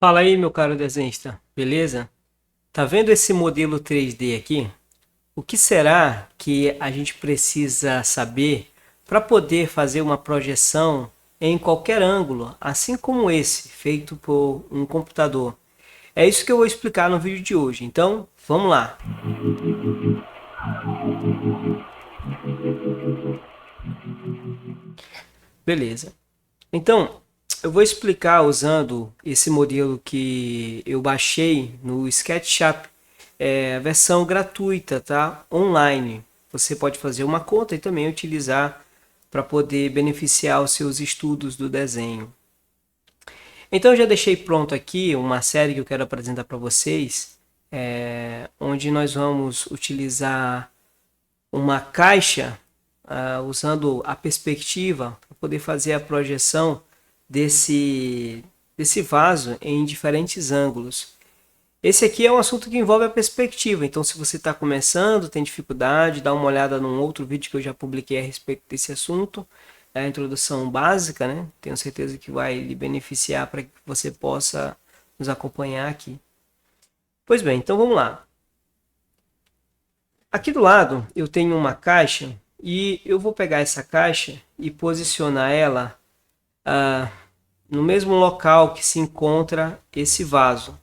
Fala aí, meu caro desenhista, beleza? Tá vendo esse modelo 3D aqui? O que será que a gente precisa saber para poder fazer uma projeção em qualquer ângulo, assim como esse, feito por um computador? É isso que eu vou explicar no vídeo de hoje. Então, vamos lá. Beleza. Então, eu vou explicar usando esse modelo que eu baixei no SketchUp, a versão gratuita, tá? Online. Você pode fazer uma conta e também utilizar para poder beneficiar os seus estudos do desenho. Então, eu já deixei pronto aqui uma série que eu quero apresentar para vocês, onde nós vamos utilizar uma caixa usando a perspectiva para poder fazer a projeção desse vaso em diferentes ângulos. Esse aqui é um assunto que envolve a perspectiva, então se você está começando, tem dificuldade, dá uma olhada num outro vídeo que eu já publiquei a respeito desse assunto, é a introdução básica, né? Tenho certeza que vai lhe beneficiar para que você possa nos acompanhar aqui. Pois bem, então vamos lá. Aqui do lado eu tenho uma caixa e eu vou pegar essa caixa e posicionar ela no mesmo local que se encontra esse vaso.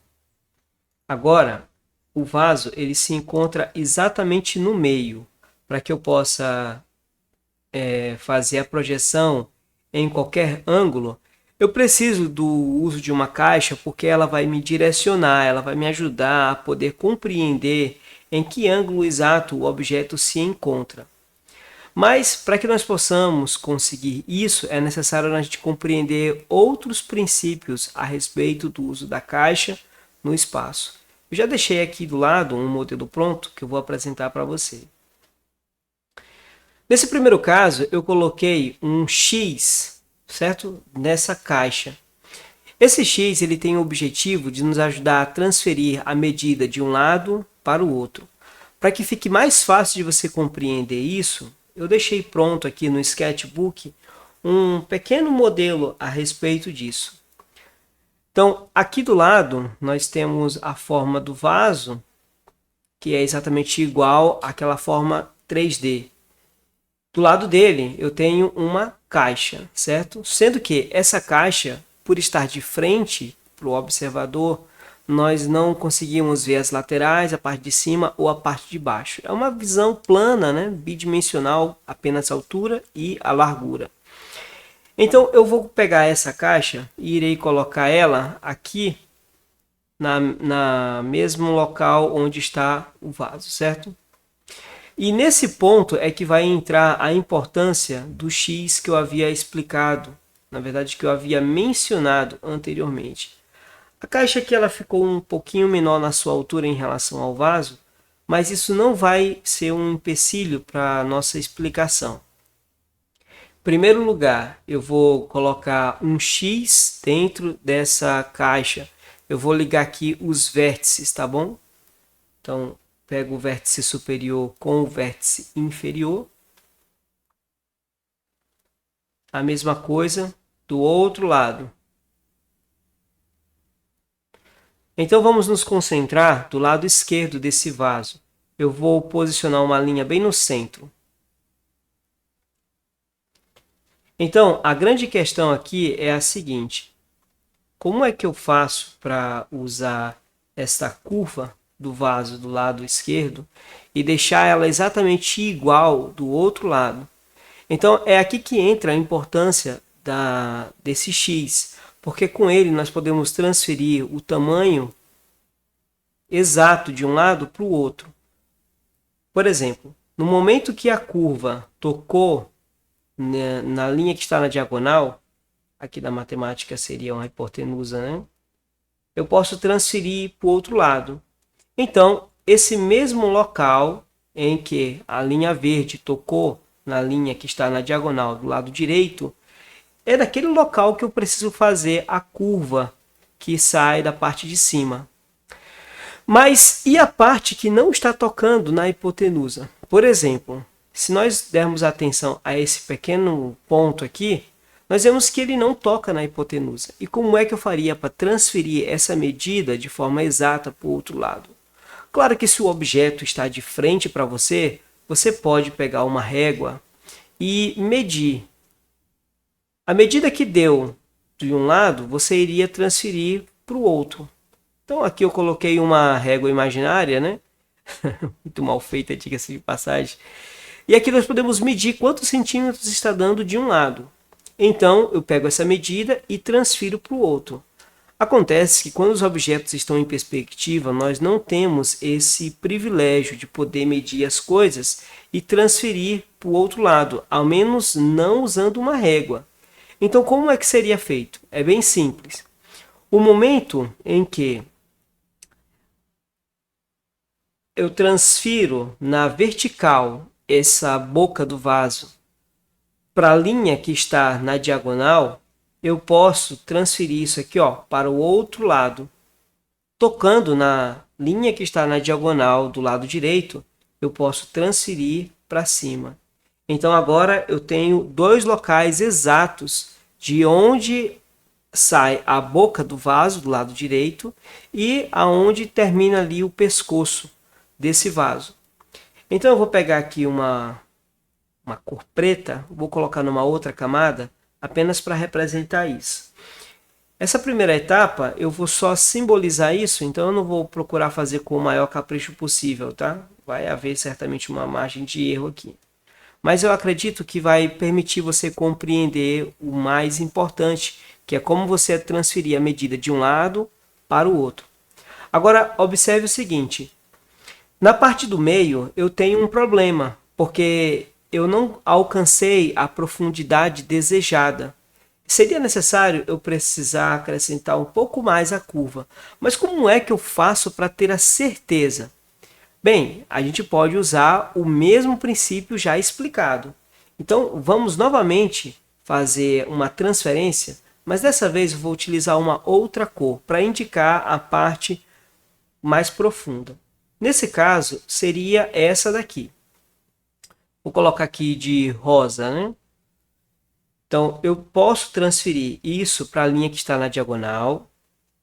Agora, o vaso ele se encontra exatamente no meio, para que eu possa fazer a projeção em qualquer ângulo. Eu preciso do uso de uma caixa porque ela vai me direcionar, ela vai me ajudar a poder compreender em que ângulo exato o objeto se encontra. Mas para que nós possamos conseguir isso, é necessário a gente compreender outros princípios a respeito do uso da caixa no espaço. Eu já deixei aqui do lado um modelo pronto que eu vou apresentar para você. Nesse primeiro caso, eu coloquei um X, certo? Nessa caixa. Esse X ele tem o objetivo de nos ajudar a transferir a medida de um lado para o outro. Para que fique mais fácil de você compreender isso, eu deixei pronto aqui no Sketchbook um pequeno modelo a respeito disso. Então, aqui do lado, nós temos a forma do vaso, que é exatamente igual àquela forma 3D. Do lado dele, eu tenho uma caixa, certo? Sendo que essa caixa, por estar de frente para o observador, nós não conseguimos ver as laterais, a parte de cima ou a parte de baixo. É uma visão plana, né? Bidimensional, apenas a altura e a largura. Então, eu vou pegar essa caixa e irei colocar ela aqui na mesmo local onde está o vaso, certo? E nesse ponto é que vai entrar a importância do X que eu havia explicado, na verdade que eu havia mencionado anteriormente. A caixa aqui ela ficou um pouquinho menor na sua altura em relação ao vaso, mas isso não vai ser um empecilho para a nossa explicação. Em primeiro lugar, eu vou colocar um X dentro dessa caixa. Eu vou ligar aqui os vértices, tá bom? Então, pego o vértice superior com o vértice inferior. A mesma coisa do outro lado. Então, vamos nos concentrar do lado esquerdo desse vaso. Eu vou posicionar uma linha bem no centro. Então, a grande questão aqui é a seguinte. Como é que eu faço para usar esta curva do vaso do lado esquerdo e deixar ela exatamente igual do outro lado? Então, é aqui que entra a importância desse X, porque com ele nós podemos transferir o tamanho exato de um lado para o outro. Por exemplo, no momento que a curva tocou na linha que está na diagonal, aqui da matemática seria uma hipotenusa, né? Eu posso transferir para o outro lado. Então, esse mesmo local em que a linha verde tocou na linha que está na diagonal do lado direito, é daquele local que eu preciso fazer a curva que sai da parte de cima. Mas e a parte que não está tocando na hipotenusa? Por exemplo, se nós dermos atenção a esse pequeno ponto aqui, nós vemos que ele não toca na hipotenusa. E como é que eu faria para transferir essa medida de forma exata para o outro lado? Claro que se o objeto está de frente para você, você pode pegar uma régua e medir. A medida que deu de um lado, você iria transferir para o outro. Então aqui eu coloquei uma régua imaginária, né? Muito mal feita, diga-se de passagem. E aqui nós podemos medir quantos centímetros está dando de um lado. Então eu pego essa medida e transfiro para o outro. Acontece que quando os objetos estão em perspectiva, nós não temos esse privilégio de poder medir as coisas e transferir para o outro lado, ao menos não usando uma régua. Então, como é que seria feito? É bem simples. O momento em que eu transfiro na vertical essa boca do vaso para a linha que está na diagonal, eu posso transferir isso aqui, ó, para o outro lado. Tocando na linha que está na diagonal do lado direito, eu posso transferir para cima. Então agora eu tenho dois locais exatos de onde sai a boca do vaso do lado direito e aonde termina ali o pescoço desse vaso. Então eu vou pegar aqui uma cor preta, vou colocar numa outra camada apenas para representar isso. Essa primeira etapa eu vou só simbolizar isso, então eu não vou procurar fazer com o maior capricho possível, tá? Vai haver certamente uma margem de erro aqui. Mas eu acredito que vai permitir você compreender o mais importante, que é como você transferir a medida de um lado para o outro. Agora, observe o seguinte. Na parte do meio, eu tenho um problema, porque eu não alcancei a profundidade desejada. Seria necessário eu precisar acrescentar um pouco mais a curva. Mas como é que eu faço para ter a certeza? Bem, a gente pode usar o mesmo princípio já explicado. Então, vamos novamente fazer uma transferência, mas dessa vez eu vou utilizar uma outra cor para indicar a parte mais profunda. Nesse caso, seria essa daqui. Vou colocar aqui de rosa, né? Então, eu posso transferir isso para a linha que está na diagonal,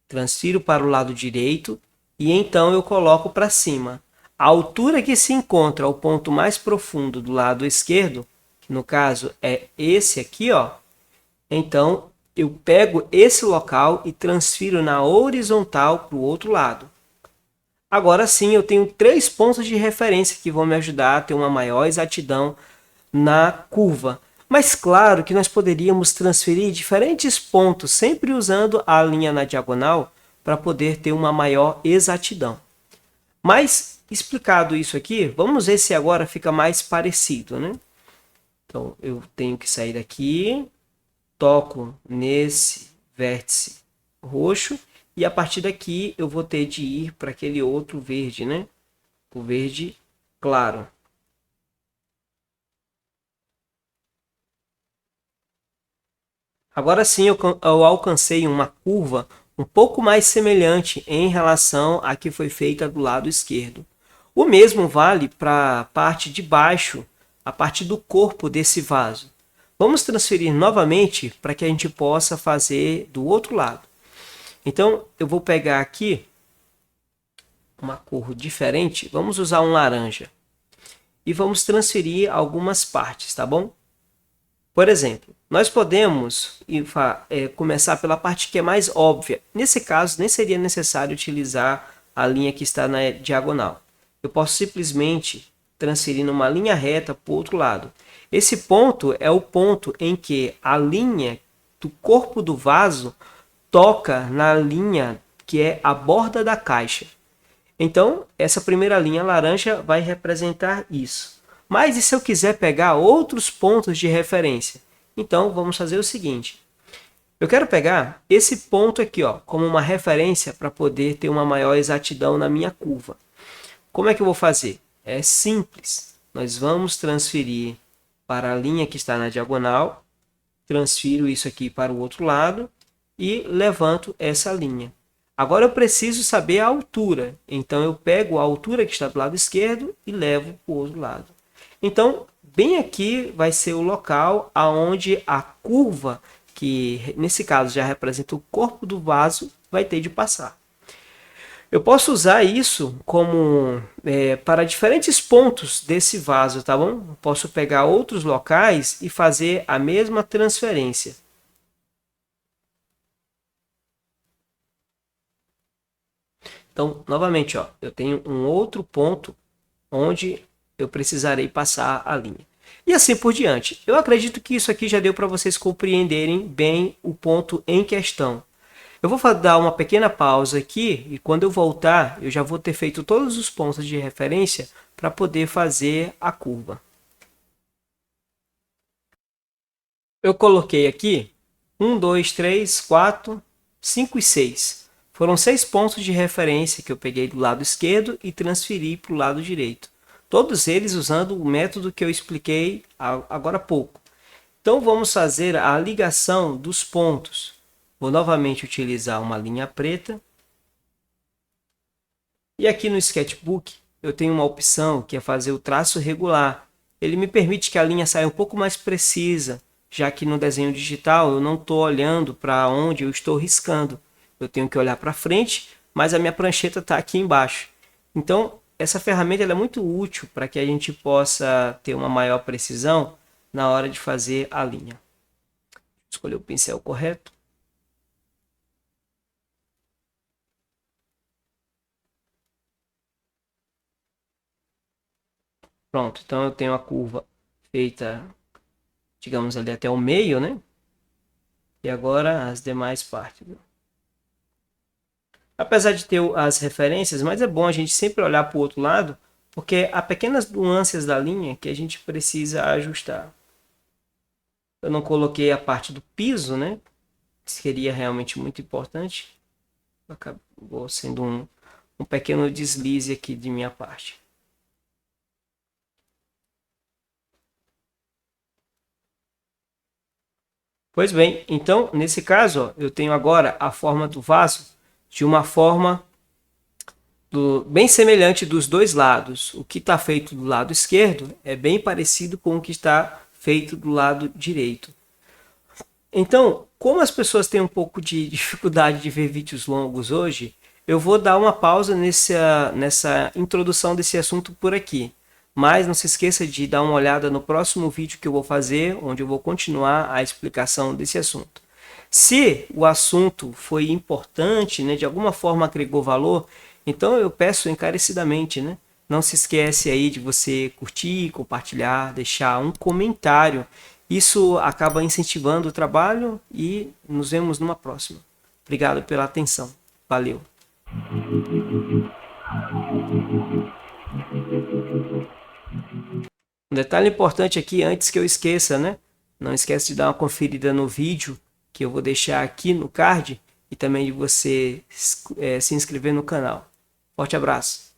transfiro para o lado direito e então eu coloco para cima. A altura que se encontra o ponto mais profundo do lado esquerdo, que no caso é esse aqui, ó. Então, eu pego esse local e transfiro na horizontal para o outro lado. Agora sim, eu tenho 3 pontos de referência que vão me ajudar a ter uma maior exatidão na curva. Mas claro que nós poderíamos transferir diferentes pontos, sempre usando a linha na diagonal, para poder ter uma maior exatidão. Mas, explicado isso aqui, vamos ver se agora fica mais parecido, né? Então, eu tenho que sair daqui, toco nesse vértice roxo, e a partir daqui eu vou ter de ir para aquele outro verde, né? O verde claro. Agora sim eu alcancei uma curva um pouco mais semelhante em relação à que foi feita do lado esquerdo. O mesmo vale para a parte de baixo, a parte do corpo desse vaso. Vamos transferir novamente para que a gente possa fazer do outro lado. Então, eu vou pegar aqui uma cor diferente, vamos usar um laranja. E vamos transferir algumas partes, tá bom? Por exemplo, nós podemos começar pela parte que é mais óbvia. Nesse caso, nem seria necessário utilizar a linha que está na diagonal. Eu posso simplesmente transferir numa linha reta para o outro lado. Esse ponto é o ponto em que a linha do corpo do vaso toca na linha que é a borda da caixa. Então, essa primeira linha laranja vai representar isso. Mas e se eu quiser pegar outros pontos de referência? Então, vamos fazer o seguinte. Eu quero pegar esse ponto aqui, ó, como uma referência para poder ter uma maior exatidão na minha curva. Como é que eu vou fazer? É simples. Nós vamos transferir para a linha que está na diagonal, transfiro isso aqui para o outro lado e levanto essa linha. Agora eu preciso saber a altura. Então, eu pego a altura que está do lado esquerdo e levo para o outro lado. Então, bem aqui vai ser o local aonde a curva que nesse caso já representa o corpo do vaso, vai ter de passar. Eu posso usar isso como para diferentes pontos desse vaso, tá bom? Eu posso pegar outros locais e fazer a mesma transferência. Então, novamente, ó, eu tenho um outro ponto onde eu precisarei passar a linha. E assim por diante. Eu acredito que isso aqui já deu para vocês compreenderem bem o ponto em questão. Eu vou dar uma pequena pausa aqui e quando eu voltar, eu já vou ter feito todos os pontos de referência para poder fazer a curva. Eu coloquei aqui 1, 2, 3, 4, 5 e 6. Foram 6 pontos de referência que eu peguei do lado esquerdo e transferi para o lado direito. Todos eles usando o método que eu expliquei agora há pouco. Então vamos fazer a ligação dos pontos. Vou novamente utilizar uma linha preta. E aqui no Sketchbook eu tenho uma opção que é fazer o traço regular. Ele me permite que a linha saia um pouco mais precisa, já que no desenho digital eu não estou olhando para onde eu estou riscando. Eu tenho que olhar para frente, mas a minha prancheta está aqui embaixo. Então essa ferramenta é muito útil para que a gente possa ter uma maior precisão na hora de fazer a linha. Escolher o pincel correto. Pronto, então eu tenho a curva feita, digamos ali até o meio, né? E agora as demais partes. Apesar de ter as referências, mas é bom a gente sempre olhar para o outro lado, porque há pequenas nuances da linha que a gente precisa ajustar. Eu não coloquei a parte do piso, né? Seria realmente muito importante. Acabou sendo um pequeno deslize aqui de minha parte. Pois bem, então nesse caso, ó, eu tenho agora a forma do vaso de uma forma bem semelhante dos dois lados. O que está feito do lado esquerdo é bem parecido com o que está feito do lado direito. Então, como as pessoas têm um pouco de dificuldade de ver vídeos longos hoje, eu vou dar uma pausa nessa introdução desse assunto por aqui. Mas não se esqueça de dar uma olhada no próximo vídeo que eu vou fazer, onde eu vou continuar a explicação desse assunto. Se o assunto foi importante, né, de alguma forma agregou valor, então eu peço encarecidamente, né, não se esquece aí de você curtir, compartilhar, deixar um comentário. Isso acaba incentivando o trabalho e nos vemos numa próxima. Obrigado pela atenção. Valeu. Um detalhe importante aqui, antes que eu esqueça, né? Não esquece de dar uma conferida no vídeo que eu vou deixar aqui no card e também de você se inscrever no canal. Forte abraço!